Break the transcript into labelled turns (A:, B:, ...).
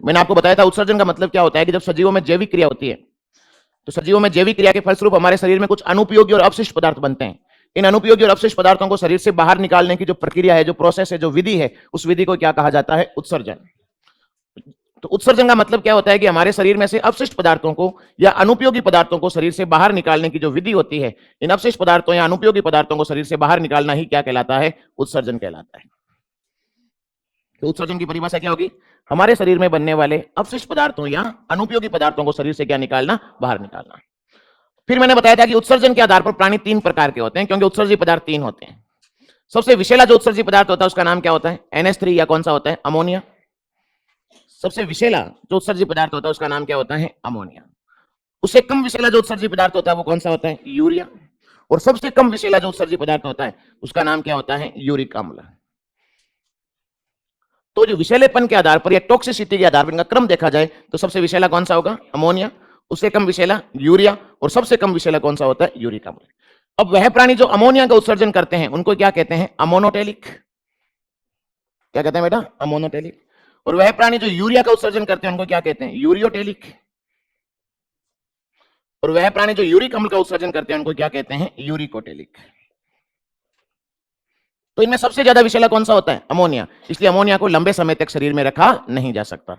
A: मैंने आपको बताया था उत्सर्जन का मतलब क्या होता है कि जब सजीवों में जैविक क्रिया होती है तो सजीवों में जैविक क्रिया के फलस्वरूप हमारे शरीर में कुछ अनुपयोगी और अपशिष्ट पदार्थ बनते हैं। इन अनुपयोगी और अपशिष्ट पदार्थों को शरीर से बाहर निकालने की जो प्रक्रिया है, जो प्रोसेस है, जो विधि है, उस विधि को क्या कहा जाता है? उत्सर्जन। तो उत्सर्जन का मतलब क्या होता है कि हमारे शरीर में से अपशिष्ट पदार्थों को या अनुपयोगी पदार्थों को शरीर से बाहर निकालने की जो विधि होती है, इन अपशिष्ट पदार्थों या अनुपयोगी पदार्थों को शरीर से बाहर निकालना ही क्या कहलाता है? उत्सर्जन कहलाता है। तो उत्सर्जन की परिभाषा क्या होगी? हमारे शरीर में बनने वाले अपशिष्ट पदार्थों या अनुपयोगी पदार्थों को शरीर से क्या निकालना? बाहर निकालना। फिर मैंने बताया था कि उत्सर्जन के आधार पर प्राणी 3 प्रकार के होते हैं, क्योंकि उत्सर्जी पदार्थ 3 होते हैं। सबसे विषैला जो उत्सर्जी पदार्थ होता है उसका नाम क्या होता है? NH3 या कौन सा होता है? अमोनिया। सबसे विषैला जो उत्सर्जी पदार्थ होता है उसका नाम क्या होता है? अमोनिया। उससे कम विषैला जो उत्सर्जी पदार्थ होता है वो कौन सा होता है? यूरिया। और सबसे कम विषैला जो उत्सर्जी पदार्थ होता है उसका नाम क्या होता है? यूरिक अम्ल। तो जो विषैलेपन के आधार पर या टॉक्सिसिटी के आधार पर इनका क्रम देखा जाए तो सबसे विषैला कौन सा होगा? अमोनिया। उससे कम विषैला यूरिया, और सबसे कम विषैला कौन सा होता है? यूरिक अम्ल। अब वह प्राणी जो अमोनिया का उत्सर्जन करते हैं उनको क्या कहते हैं? अमोनोटेलिक। क्या कहते हैं बेटा? अमोनोटेलिक। और वह प्राणी जो यूरिया का उत्सर्जन करते हैं उनको क्या कहते हैं? यूरियोटेलिक। और वह प्राणी जो यूरिक अम्ल का उत्सर्जन करते हैं उनको क्या कहते हैं? यूरिकोटेलिक। तो इनमें सबसे ज्यादा विषैला कौन सा होता है? अमोनिया। इसलिए अमोनिया को लंबे समय तक शरीर में रखा नहीं जा सकता।